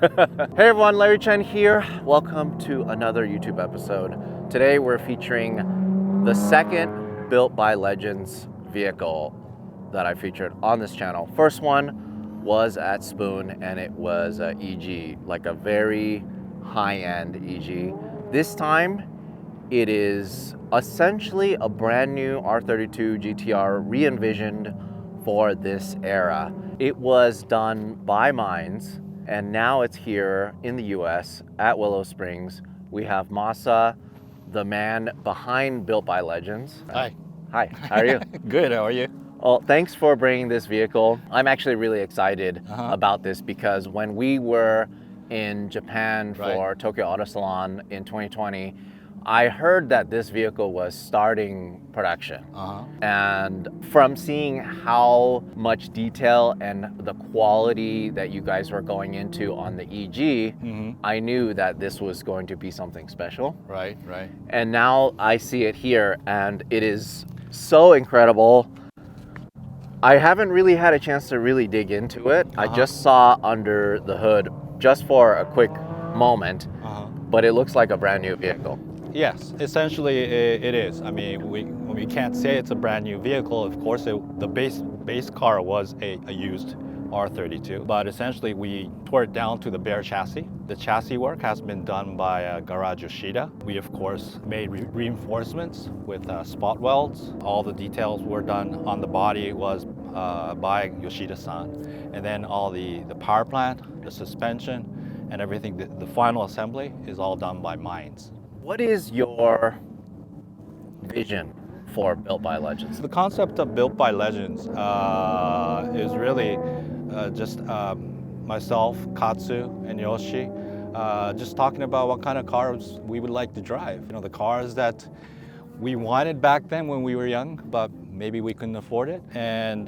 Hey everyone, Larry Chen here. Welcome to another YouTube episode. Today we're featuring the second Built by Legends vehicle that I featured on this channel. First one was at Spoon and it was a EG, like a very high-end EG. This time it is essentially a brand new R32 GTR re-envisioned for this era. It was done by Minds, and now it's here in the US at Willow Springs. We have Masa, the man behind Built by Legends. Hi. Hi, how are you? Good, how are you? Well, thanks for bringing this vehicle. I'm actually really excited about this because when we were in Japan for Tokyo Auto Salon in 2020, I heard that this vehicle was starting production. And from seeing how much detail and the quality that you guys were going into on the EG, I knew that this was going to be something special. Right. And now I see it here and it is so incredible. I haven't really had a chance to really dig into it. I just saw under the hood just for a quick moment, but it looks like a brand new vehicle. Yes, essentially it is. I mean, we can't say it's a brand new vehicle. Of course, the base car was a used R32, but essentially we tore it down to the bare chassis. The chassis work has been done by Garage Yoshida. We, of course, made reinforcements with spot welds. All the details were done on the body was by Yoshida-san. And then all the power plant, the suspension, and everything, the final assembly is all done by Minds. What is your vision for Built by Legends? The concept of Built by Legends is really just myself, Katsu, and Yoshi, just talking about what kind of cars we would like to drive. You know, the cars that we wanted back then when we were young, but maybe we couldn't afford it. And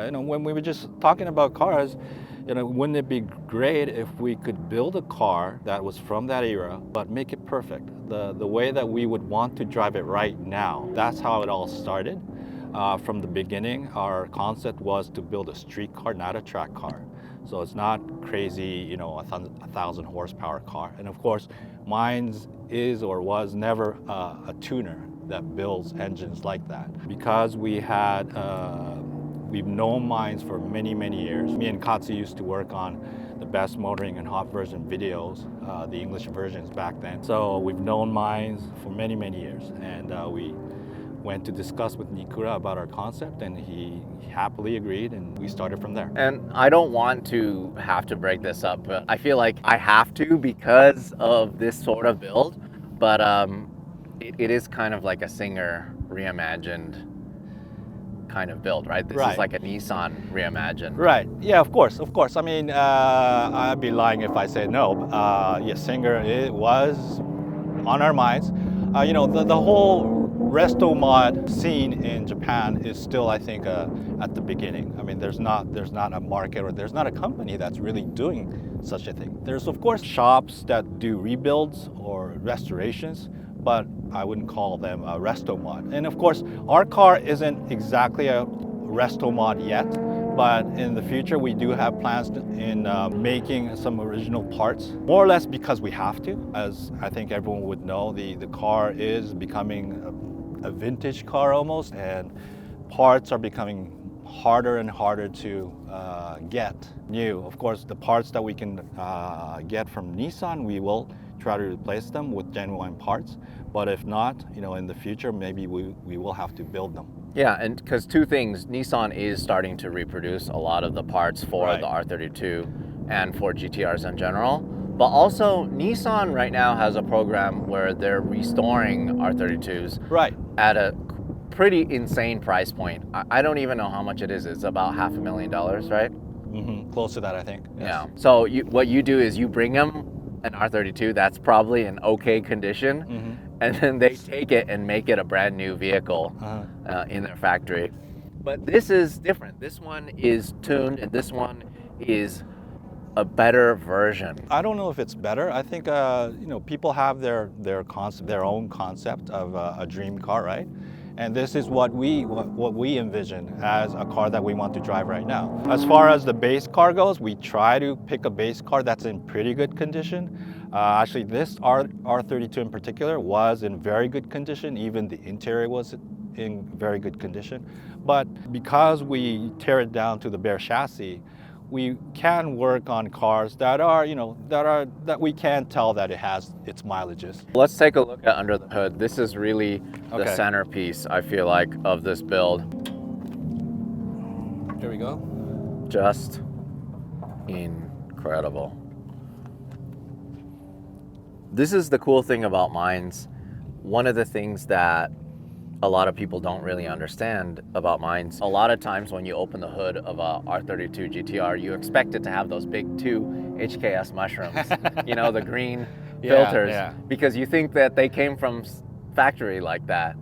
you know, when we were just talking about cars, you know, wouldn't it be great if we could build a car that was from that era, but make it perfect, the way that we would want to drive it right now. That's how it all started. From the beginning, our concept was to build a street car, not a track car. So it's not crazy, you know, a 1,000 horsepower car. And of course, Minds is or was never a tuner that builds engines like that. Because we had we've known Minds for many, many years. Me and Katsu used to work on the best motoring and hot version videos, the English versions back then. So we've known Minds for many, many years. And we went to discuss with Nikura about our concept and he happily agreed and we started from there. And I don't want to have to break this up, but I feel like I have to because of this sort of build. But it is kind of like a Singer Reimagined kind of build, right? This is like a Nissan Reimagined. Right, yeah, of course. I mean, I'd be lying if I said no. Yes, Singer, it was on our minds. You know, the whole resto mod scene in Japan is still, I think, at the beginning. I mean, there's not a market or there's not a company that's really doing such a thing. There's, of course, shops that do rebuilds or restorations, but I wouldn't call them a resto mod. And of course, our car isn't exactly a resto mod yet, but in the future we do have plans in making some original parts, more or less because we have to. As I think everyone would know, the car is becoming a vintage car almost, and parts are becoming harder and harder to get new. Of course, the parts that we can get from Nissan, we will try to replace them with genuine parts. But if not, you know, in the future, maybe we will have to build them. Yeah, and because two things, Nissan is starting to reproduce a lot of the parts for the R32 and for GTRs in general. But also, Nissan right now has a program where they're restoring R32s at a pretty insane price point. I don't even know how much it is. It's about $500,000, right? Close to that, I think. Yes. Yeah. So what you do is you bring them an R32 that's probably in okay condition, and then they take it and make it a brand new vehicle in their factory. But this is different. This one is tuned, and this one is a better version. I don't know if it's better. I think you know, people have their own concept of a dream car, right? And this is what we envision as a car that we want to drive right now. As far as the base car goes, we try to pick a base car that's in pretty good condition. Actually, this R32 in particular was in very good condition. Even the interior was in very good condition. But because we tear it down to the bare chassis, we can work on cars that are, that we can tell that it has its mileages. Let's take a look at under the hood. This is really the Okay. centerpiece, I feel like, of this build. Here we go. Just incredible. This is the cool thing about mines. One of the things that a lot of people don't really understand about mines. A lot of times when you open the hood of a R32 GTR, you expect it to have those big 2 HKS mushrooms, the green filters, because you think that they came from factory like that.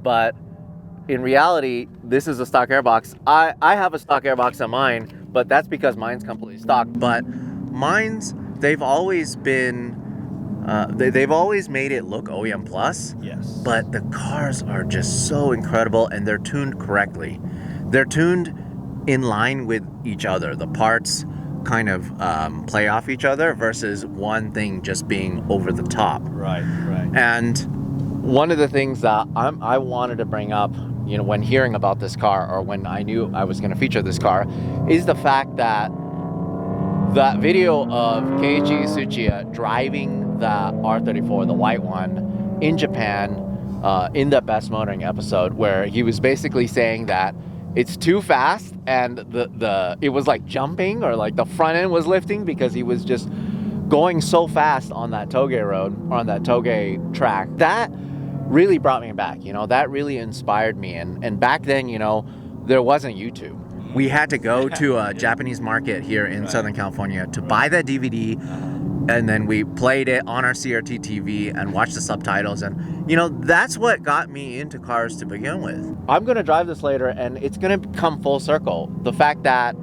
But in reality, this is a stock airbox. I have a stock airbox on mine, but that's because mine's completely stock. But mines, they've always been they've always made it look OEM plus. Yes. But the cars are just so incredible, and they're tuned correctly. They're tuned in line with each other. The parts kind of play off each other versus one thing just being over the top. Right. And one of the things that I wanted to bring up, when hearing about this car, or when I knew I was going to feature this car, is the fact that video of Keiichi Tsuchiya driving the R34, the white one, in Japan, in the Best Motoring episode, where he was basically saying that it's too fast, and it was like jumping, or like the front end was lifting because he was just going so fast on that toge road, or on that toge track. That really brought me back. That really inspired me. And back then, there wasn't YouTube. We had to go to a Japanese market here in Southern California to buy that DVD, and then we played it on our CRT TV and watched the subtitles, and that's what got me into cars to begin with. I'm gonna drive this later, and it's gonna come full circle. The fact that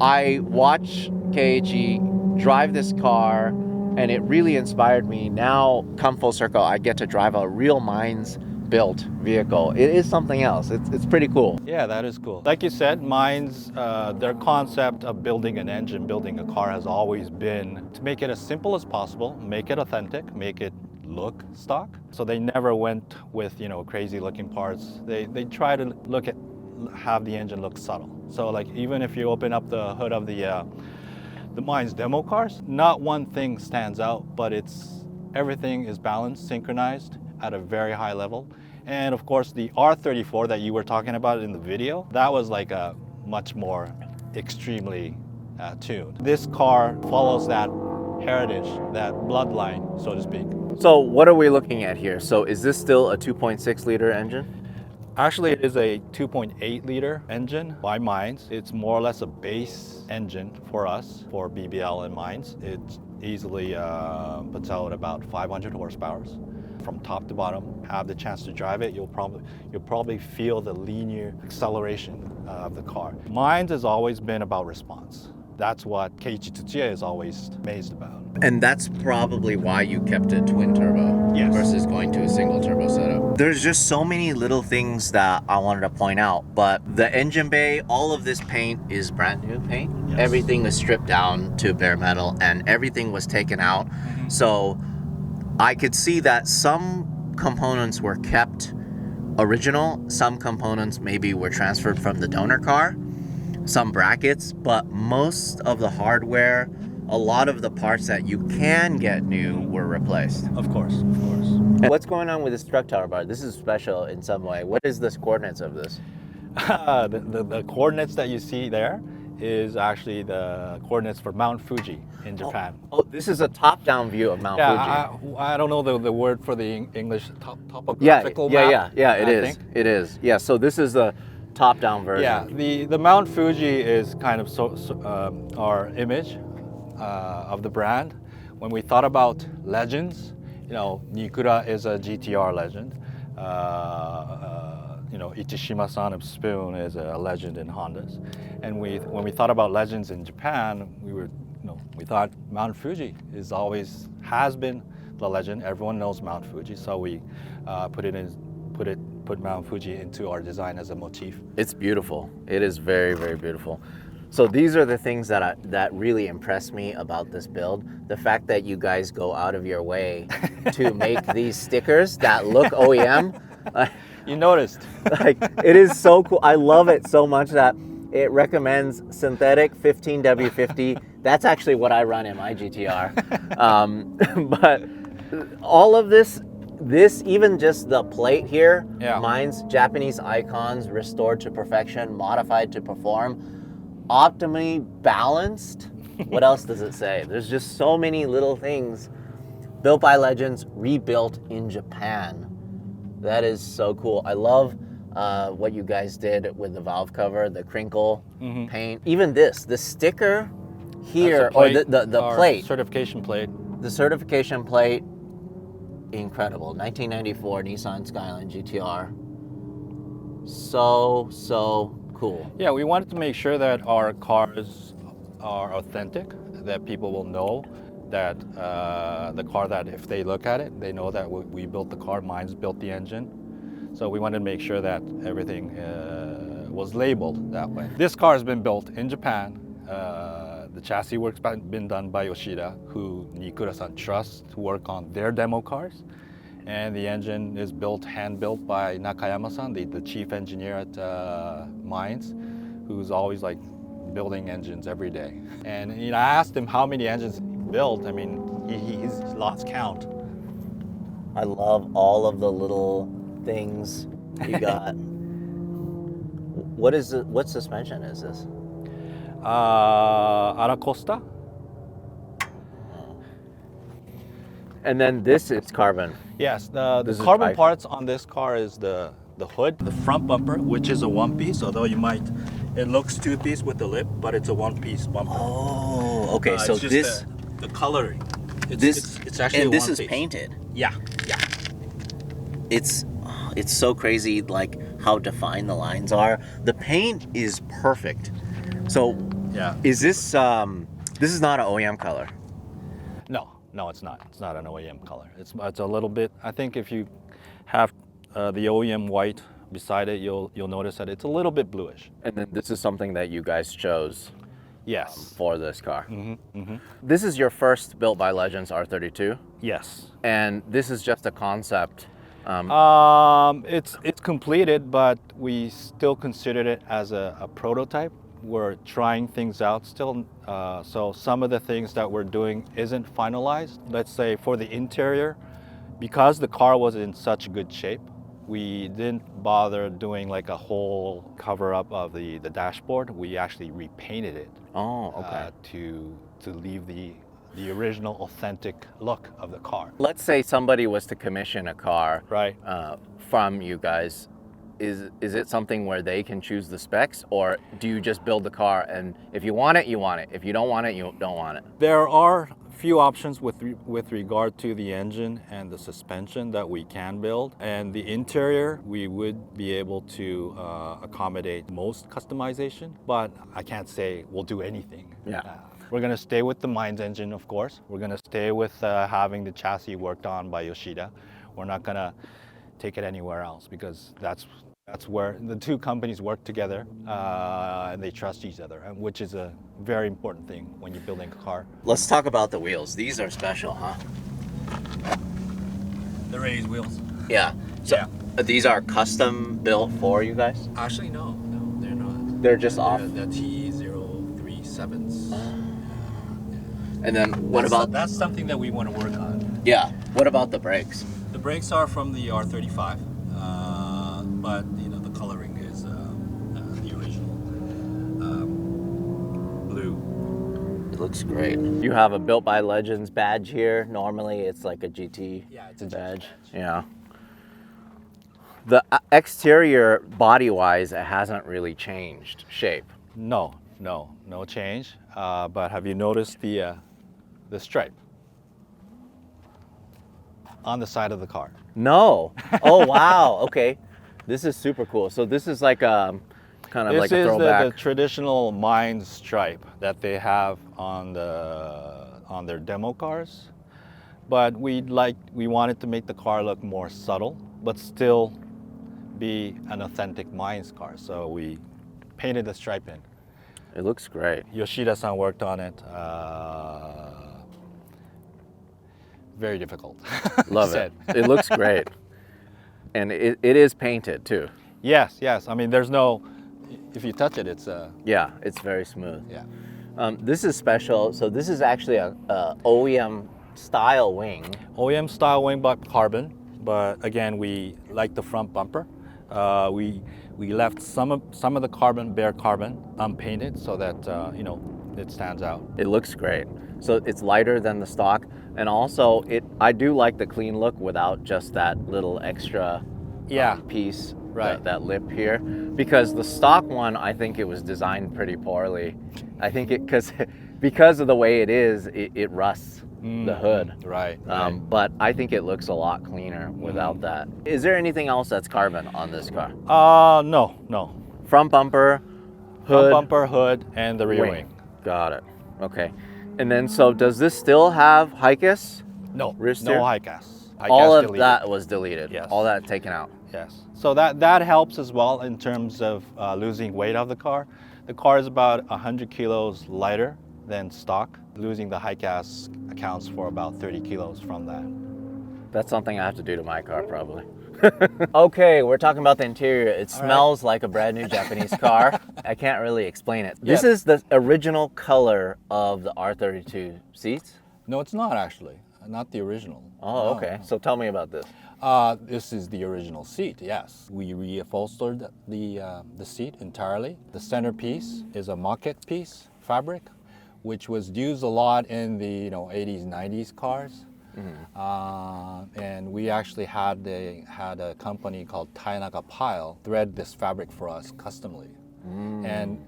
I watched Keiichi drive this car, and it really inspired me. Now, come full circle, I get to drive a real mines built vehicle. It is something else. It's pretty cool. Yeah, that is cool. Like you said, mines, their concept of building an engine, building a car has always been to make it as simple as possible, make it authentic, make it look stock. So they never went with, crazy looking parts. They try to have the engine look subtle. So like even if you open up the hood of the mines demo cars, not one thing stands out, but everything is balanced, synchronized at a very high level. And of course, the R34 that you were talking about in the video, that was like a much more extremely tuned. This car follows that heritage, that bloodline, so to speak. So what are we looking at here? So is this still a 2.6 liter engine? Actually, it is a 2.8 liter engine by Mines. It's more or less a base engine for us, for BBL and Mines. It easily puts out about 500 horsepower. From top to bottom, have the chance to drive it, you'll probably feel the linear acceleration of the car. Mine has always been about response. That's what Keiichi Tsuchiya is always amazed about. And that's probably why you kept it twin turbo versus going to a single turbo setup. There's just so many little things that I wanted to point out, but the engine bay, all of this paint is brand new paint. Yes. Everything is stripped down to bare metal, and everything was taken out. Mm-hmm. So I could see that some components were kept original, some components maybe were transferred from the donor car, some brackets, but most of the hardware, a lot of the parts that you can get new were replaced. Of course. And what's going on with this truck tower bar? This is special in some way. What is the coordinates of this? The coordinates that you see there is actually the coordinates for Mount Fuji in Japan. Oh, this is a top-down view of Mount Fuji. I don't know the word for the English topographical map. Yeah, it is. Yeah, so this is the top-down version. Yeah, the Mount Fuji is kind of our image of the brand. When we thought about legends, Nikura is a GTR legend. Ichishima-san of Spoon is a legend in Hondas. And when we thought about legends in Japan, we thought Mount Fuji has been the legend. Everyone knows Mount Fuji, so we put put Mount Fuji into our design as a motif. It's beautiful. It is very, very beautiful. So these are the things that really impress me about this build. The fact that you guys go out of your way to make these stickers that look OEM. You noticed. Like, it is so cool. I love it so much that it recommends synthetic 15W50. That's actually what I run in my GTR. But all of this, even just the plate here, mine's Japanese icons restored to perfection, modified to perform, optimally balanced. What else does it say? There's just so many little things. Built by legends, rebuilt in Japan. That is so cool. I love what you guys did with the valve cover, the crinkle paint. Even the sticker here, or the plate. Certification plate. The certification plate, incredible. 1994 Nissan Skyline GTR. So cool. Yeah, we wanted to make sure that our cars are authentic, that people will know that the car, that if they look at it, they know that we built the car, Minds built the engine. So we wanted to make sure that everything was labeled that way. This car has been built in Japan. The chassis work's been done by Yoshida, who Nikura-san trusts to work on their demo cars. And the engine is hand-built by Nakayama-san, the chief engineer at Minds, who's always like building engines every day. And I asked him how many engines he built. I mean, he's lost count. I love all of the little things you got. What suspension is this? Aracosta. And then this is carbon. Yes, the carbon parts on this car is the hood, the front bumper, which is a one-piece, although it looks two-piece with the lip, but it's a one-piece bumper. Oh, okay. So it's just this, the coloring. It's actually and a this is one-piece. painted. Yeah. It's so crazy, like how defined the lines are. The paint is perfect. So, is this this is not an OEM color? No, it's not. It's not an OEM color. It's a little bit. I think if you have the OEM white beside it, you'll notice that it's a little bit bluish. And then this is something that you guys chose. Yes. For this car. This is your first Built by Legends R32. Yes. And this is just a concept. It's completed, but we still considered it as a prototype. We're trying things out still, so some of the things that we're doing isn't finalized. Let's say for the interior, because the car was in such good shape, we didn't bother doing like a whole cover up of the dashboard. We actually repainted it. Oh, okay. To leave the original authentic look of the car. Let's say somebody was to commission a car from you guys. Is it something where they can choose the specs, or do you just build the car and if you want it, you want it. If you don't want it, you don't want it? There are a few options with regard to the engine and the suspension that we can build. And the interior, we would be able to accommodate most customization, but I can't say we'll do anything. Yeah. We're going to stay with the Minds engine, of course. We're going to stay with having the chassis worked on by Yoshida. We're not going to take it anywhere else, because that's where the two companies work together and they trust each other, which is a very important thing when you're building a car. Let's talk about the wheels. These are special, huh? The raised wheels. Yeah. So these are custom built for you guys? Actually, no, they're not. They're just off? The T037s. And then that's something that we want to work on. Yeah. What about the brakes? The brakes are from the R35, but the coloring is the original blue. It looks great. You have a Built by Legends badge here. Normally it's like a GT it's a badge. GT badge. Yeah. The exterior, body-wise, it hasn't really changed shape. No change. But have you noticed the stripe on the side of the car? No. Oh wow. Okay. This is super cool. So this is like a kind of like a throwback. This is the traditional Minds stripe that they have on their demo cars. But we wanted to make the car look more subtle, but still be an authentic Mayans car. So we painted the stripe in. It looks great. Yoshida-san worked on it. Very difficult. Love it. It looks great. And it is painted too. Yes, yes. I mean, there's no, if you touch it, it's Yeah, it's very smooth. yeah. This is special. So this is actually a OEM style wing. OEM style wing but carbon, but again, we like the front bumper. We left some of the carbon, bare carbon, unpainted, so that you know, it stands out. It looks great. So it's lighter than the stock, and also I do like the clean look without just that little extra piece, right. that lip here, because the stock one, I think it was designed pretty poorly. I think because of the way it is, it rusts the hood. Right. But I think it looks a lot cleaner without that. Is there anything else that's carbon on this car? No. Front bumper, hood, Front bumper, hood, and the rear wing. Got it. Okay. And then, so does this still have HICAS? No, Rear steer? no HICAS. All of deleted. that was deleted. Yes. All that taken out. Yes. So that helps as well in terms of losing weight of the car. The car is about 100 kilos lighter than stock. Losing the HICAS accounts for about 30 kilos from that. That's something I have to do to my car probably. Okay, we're talking about the interior. It smells like a brand new Japanese car. I can't really explain it. This is the original color of the R32 seats? No, it's not actually. Not the original. Oh, okay. So tell me about this. This is the original seat, yes. We reupholstered the seat entirely. The centerpiece is a mocket piece fabric, which was used a lot in the 80s, 90s cars. And we actually had a company called Tainaga Pile thread this fabric for us customly. And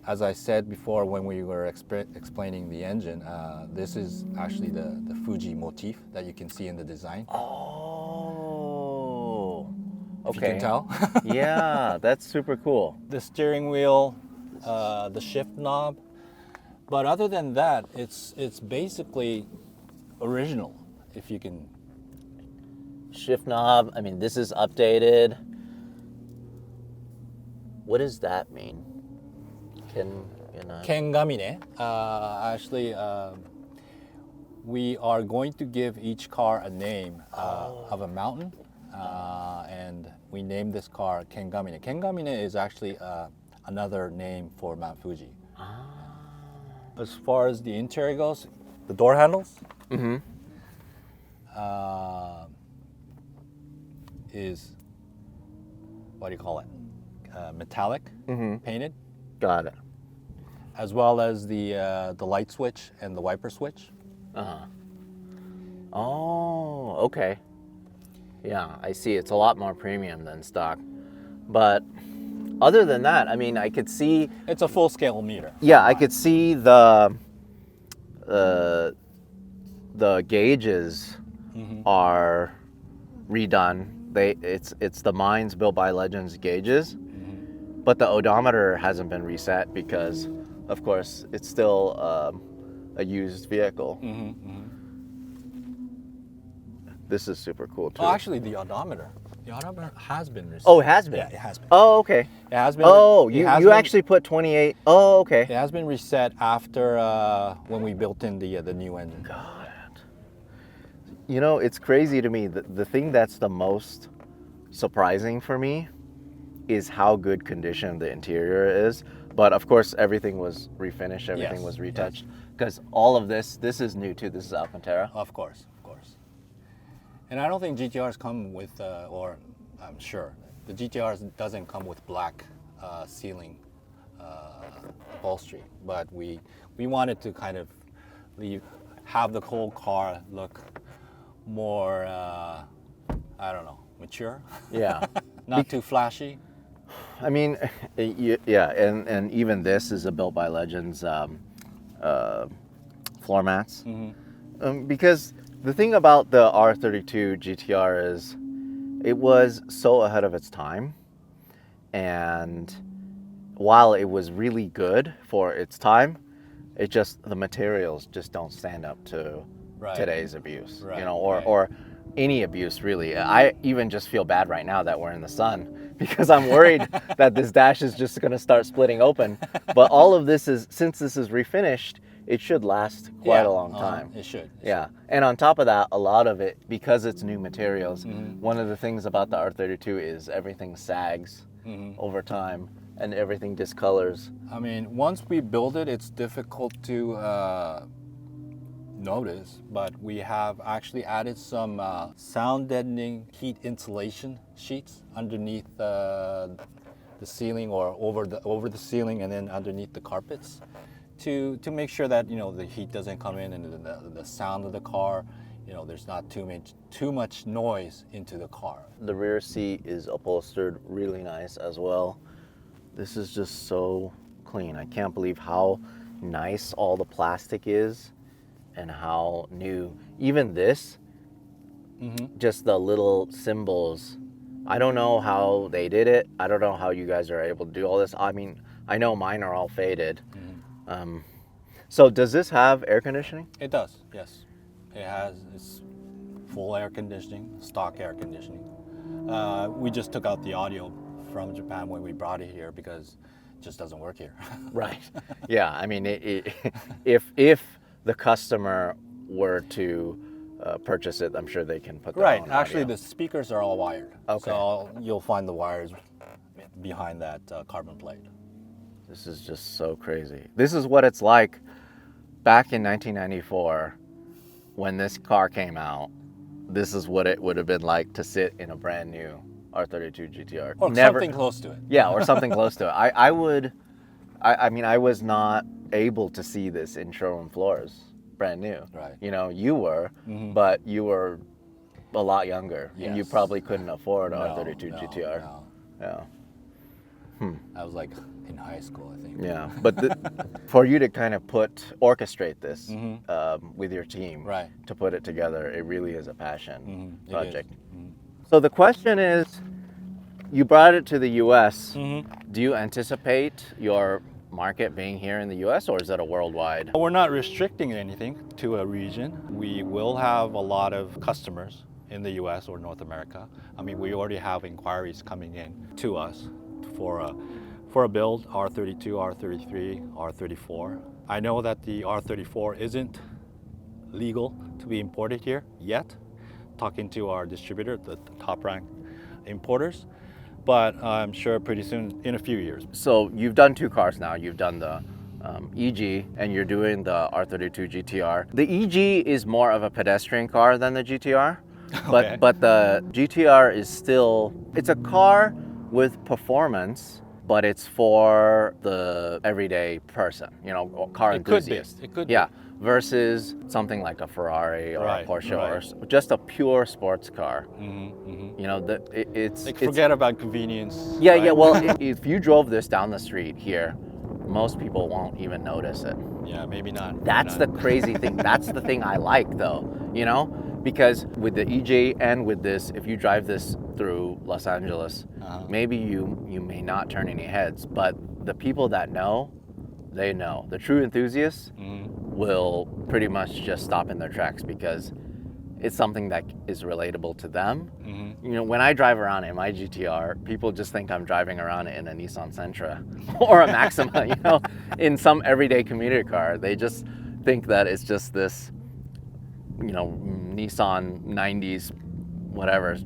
as I said before when we were explaining the engine, this is actually the Fuji motif that you can see in the design. Oh, okay. If you can tell. Yeah, that's super cool. The steering wheel, the shift knob. But other than that, it's basically original, if you can. Shift knob, I mean, this is updated. What does that mean? Kengamine. Actually, we are going to give each car a name of a mountain, and we named this car Kengamine. Kengamine is actually another name for Mount Fuji. As far as the interior goes, the door handles is, what do you call it? Metallic, painted. Got it. As well as the light switch and the wiper switch. Oh, okay. Yeah, I see. It's a lot more premium than stock. But other than that, I mean, I could see... It's a full-scale meter. Yeah, I could see the gauges are redone. It's the Mines Built by Legends gauges, but the odometer hasn't been reset because, of course, it's still a used vehicle. This is super cool too. Oh, actually, the odometer has been reset. Oh, it has been? Yeah, it has been. Oh, okay. It has been. Oh, you actually put 28. Oh, okay. It has been reset after when we built in the new engine. Got it. You know, it's crazy to me. The thing that's the most surprising for me is how good condition the interior is. But of course, everything was refinished, everything was retouched. Because all of this is new too. This is Alcantara. Of course. And I don't think GTRs come with, or I'm sure, the GTRs doesn't come with black ceiling upholstery. But we wanted to kind of have the whole car look more, I don't know, mature. Yeah. Not too flashy. I mean, yeah, and even this is a Built by Legends floor mats. Because the thing about the R32 GTR is it was so ahead of its time, and while it was really good for its time, the materials just don't stand up to today's abuse. You know, or any abuse really. I even just feel bad right now that we're in the sun because I'm worried that this dash is just going to start splitting open. But all of this is, since this is refinished, it should last quite a long time. It should. Yeah. And on top of that, a lot of it, because it's new materials, one of the things about the R32 is everything sags over time and everything discolors. I mean, once we build it, it's difficult to notice, but we have actually added some sound deadening heat insulation sheets underneath the ceiling, or over the ceiling, and then underneath the carpets, to make sure that, you know, the heat doesn't come in and the sound of the car, you know, there's not too much noise into the car. The rear seat is upholstered really nice as well. This is just so clean. I can't believe how nice all the plastic is and how new. Even this, just the little symbols. I don't know how they did it. I don't know how you guys are able to do all this. I mean, I know mine are all faded. So does this have air conditioning? It does, yes. It's full air conditioning, stock air conditioning. We just took out the audio from Japan when we brought it here because it just doesn't work here. Right. Yeah. I mean, if the customer were to purchase it, I'm sure they can put their own Actually, audio. the speakers are all wired. Okay. So you'll find the wires behind that carbon plate. This is just so crazy. This is what it's like back in 1994 when this car came out. This is what it would have been like to sit in a brand new R32 GTR. Or something close to it. Yeah, or something close to it. I mean, I was not able to see this in showroom floors, brand new. Right. You know, you were, but you were a lot younger, and you Yes. probably couldn't afford an No, R32 no, GTR. no. Yeah. I was like in high school, I think. Yeah, but for you to kind of orchestrate this with your team, Right. to put it together, it really is a passion It project. is. So the question is, you brought it to the U.S. Do you anticipate your market being here in the U.S. or is it a worldwide? We're not restricting anything to a region. We will have a lot of customers in the US or North America. I mean, we already have inquiries coming in to us for a build, R32, R33, R34. I know that the R34 isn't legal to be imported here yet, talking to our distributor, the top rank importers, but I'm sure pretty soon, in a few years. So you've done two cars now. You've done the EG and you're doing the R32 GTR. The EG is more of a pedestrian car than the GTR, Okay. but the GTR is still, it's a car with performance, but it's for the everyday person, you know, car enthusiast. It could be. Yeah, versus something like a Ferrari or a Porsche or just a pure sports car. You know, it's forget about convenience. Yeah, right? yeah. Well, if you drove this down the street here, most people won't even notice it. Yeah, maybe not. That's the crazy thing. That's the thing I like, though. You know, because with the EJ and with this, if you drive this through Los Angeles, maybe you may not turn any heads, but the people that know, they know. The true enthusiasts will pretty much just stop in their tracks because it's something that is relatable to them. You know, when I drive around in my GTR, people just think I'm driving around in a Nissan Sentra or a Maxima, you know, in some everyday commuter car. They just think that it's just this, you know, Nissan 90s, whatever,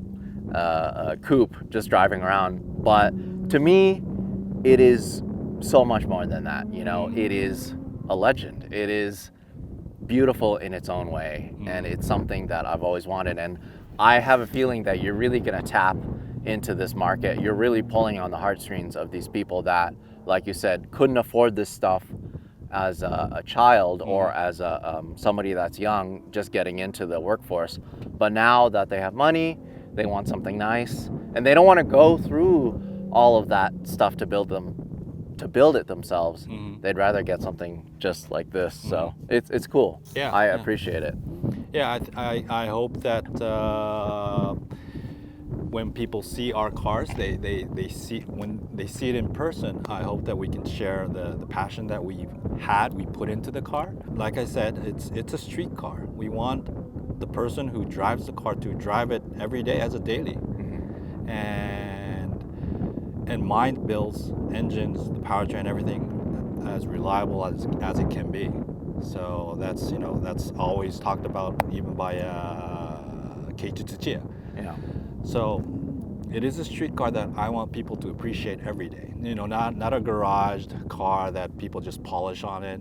coupe just driving around. But to me, it is so much more than that. You know, it is a legend. It is beautiful in its own way, and it's something that I've always wanted. And I have a feeling that you're really going to tap into this market. You're really pulling on the heartstrings of these people that, like you said, couldn't afford this stuff as a child or as somebody that's young, just getting into the workforce. But now that they have money, they want something nice, and they don't want to go through all of that stuff to build it themselves. They'd rather get something just like this. So it's cool. Yeah, I appreciate it. Yeah, I hope that when people see our cars, they see, when they see it in person, I hope that we can share the passion that we put into the car. Like I said, it's a street car. We want the person who drives the car to drive it every day as a daily. And mine builds engines, the powertrain, everything as reliable as it can be. So that's, you know, that's always talked about even by Keiichi Tsuchiya. Yeah. So it is a street car that I want people to appreciate every day. You know, not a garaged car that people just polish on it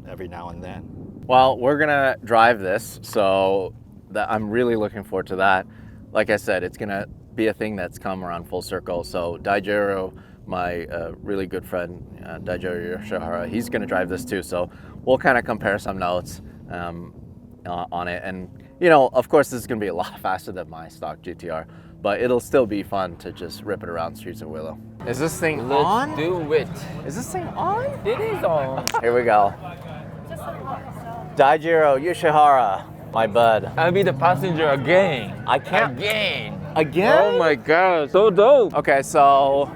every now and then. Well, we're gonna drive this, so I'm really looking forward to that. Like I said, it's gonna be a thing that's come around full circle. So Daijiro, my really good friend, Daijiro Yoshihara, he's gonna drive this too. So we'll kind of compare some notes on it. And you know, of course, this is gonna be a lot faster than my stock GTR, but it'll still be fun to just rip it around streets of Willow. Is this thing on? Let's do it. Is this thing on? It is on. Here we go. Daijiro Yoshihara, my bud. I'll be the passenger again. I can't. Again? Oh my god, so dope. Okay, so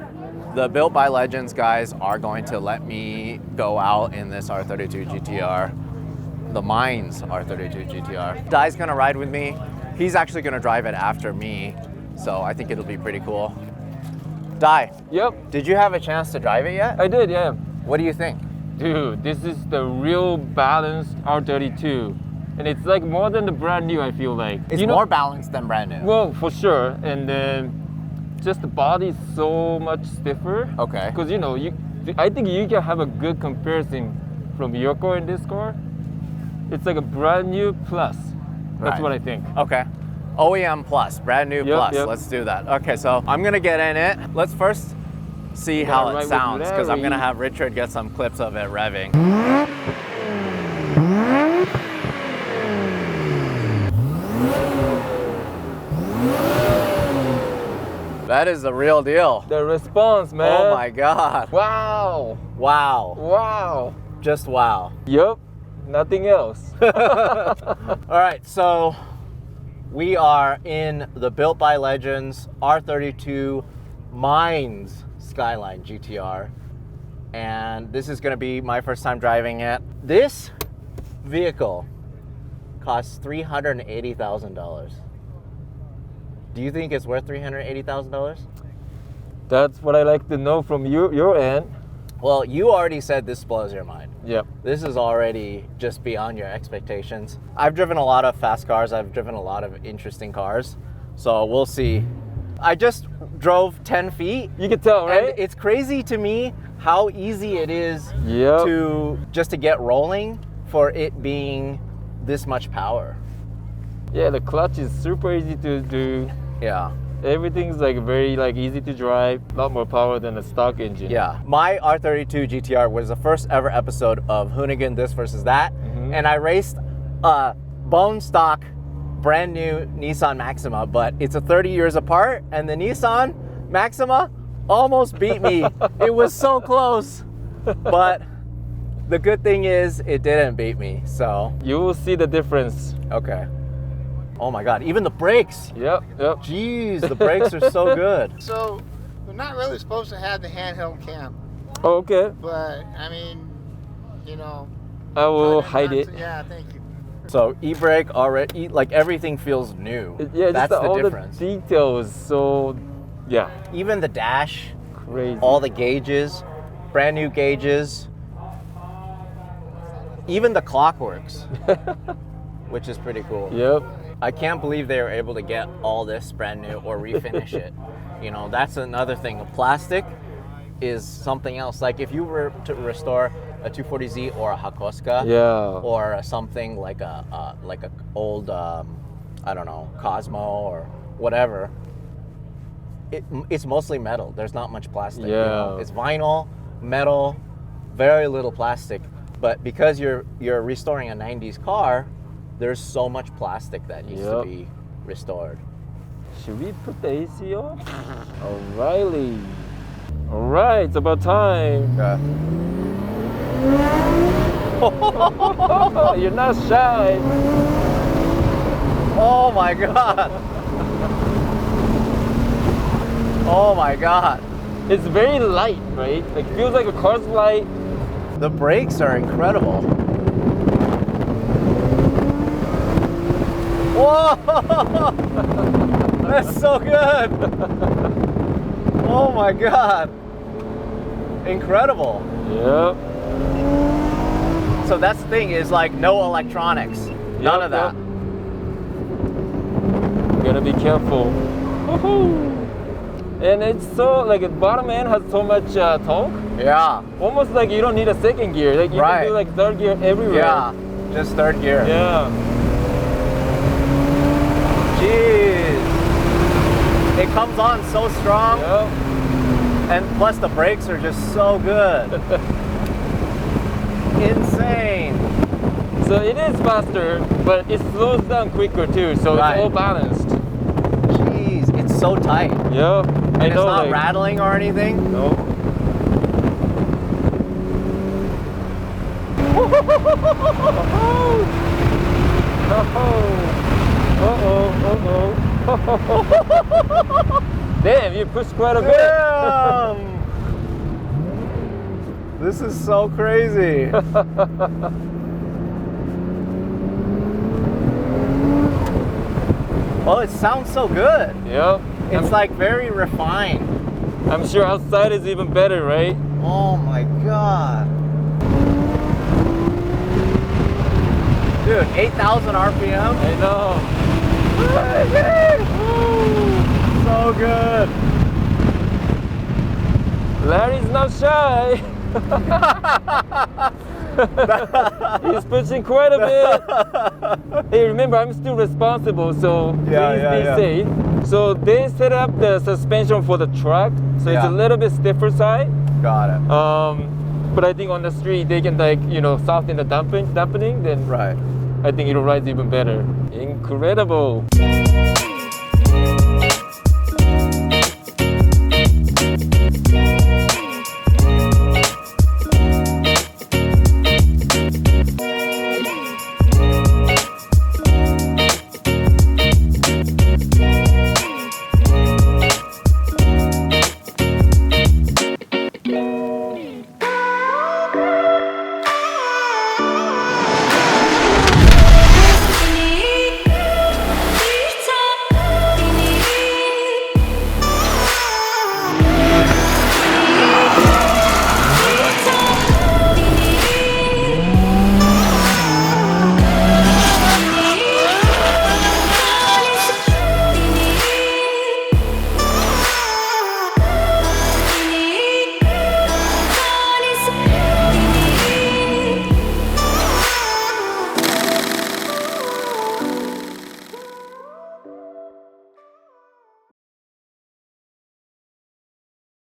the Built by Legends guys are going to let me go out in this R32 GTR. The Mines R32 GTR. Dai's gonna ride with me. He's actually gonna drive it after me, so I think it'll be pretty cool. Dai, Yep, did you have a chance to drive it yet? I did, yeah. What do you think? Dude, this is the real balanced R32. And it's like more than the brand new, I feel like. It's more balanced than brand new. Well, for sure. And then just the body is so much stiffer. Okay. Because you know, I think you can have a good comparison from your car and this car. It's like a brand new plus. That's Right. what I think. Okay. OEM plus, brand new Yep, plus. yep. Let's do that. Okay, so I'm gonna get in it. Let's first see how ride it with sounds, because I'm Larry. gonna have Richard get some clips of it revving. That is the real deal. The response, man. Oh my God. Wow. Wow. Wow. Just wow. Yup. Nothing else. All right, so we are in the Built by Legends R32 Mines Skyline GTR. And this is gonna be my first time driving it. This vehicle costs $380,000. Do you think it's worth $380,000? That's what I like to know from your end. Well, you already said this blows your mind. Yep. This is already just beyond your expectations. I've driven a lot of fast cars. I've driven a lot of interesting cars. So we'll see. I just drove 10 feet. You can tell, right? And it's crazy to me how easy it is Yep. to get rolling for it being this much power. Yeah, the clutch is super easy to do. Yeah. Everything's like very like easy to drive. A lot more power than a stock engine. Yeah. My R32 GTR was the first ever episode of Hoonigan This versus That. And I raced a bone stock brand new Nissan Maxima, but it's a 30 years apart, and the Nissan Maxima almost beat me. It was so close. But the good thing is it didn't beat me. So, You will see the difference. okay. Oh my God, even the brakes. Yep. Jeez, the brakes are so good. So we're not really supposed to have the handheld cam, Oh, okay. but I mean, you know. I will try hide not it. to- yeah, thank you. So e-brake already, like everything feels new. Yeah, That's just the all difference. the details. So, yeah, Even the dash, crazy. all the gauges, brand new gauges. Even the clock works, which is pretty cool. Yep. I can't believe they were able to get all this brand new or refinish it. You know, that's another thing. Plastic is something else. Like if you were to restore a 240Z or a Hakosuka, Yeah. or something like a old I don't know, Cosmo or whatever, it's mostly metal. There's not much plastic. You know? Yeah. It's vinyl, metal, very little plastic. But because you're restoring a 90s car, there's so much plastic that needs to Yep. be restored. Should we put the AC on? O'Reilly. All right, it's about time. You're not shy. Oh my God. Oh my God. It's very light, right? Like feels like a car's light. The brakes are incredible. Whoa! That's so good. Oh my God. Incredible. Yep. So that's the thing is like no electronics. None of that. You gotta be careful. Woohoo! And it's so like the bottom end has so much torque. Yeah. Almost like you don't need a second gear. Like you Right. can do like third gear everywhere. Yeah. Just third gear. Yeah. Jeez. It comes on so strong. Yep. And plus the brakes are just so good. Insane. So it is faster, but it slows down quicker too. So Right. it's all balanced. Jeez, it's so tight. Yeah. And it's not rattling or anything. No. Damn, you pushed quite a bit. Damn. This is so crazy. Well, it sounds so good. Yep. It's like very refined. I'm sure outside is even better, right? Oh my God. Dude, 8,000 RPM? I know. So good. Larry's not shy. He's pushing quite a bit. Hey, remember, I'm still responsible, so please be safe. So they set up the suspension for the truck, so it's a little bit stiffer side. Got it. But I think on the street they can soften the dampening, then Right. I think it'll ride even better. Incredible.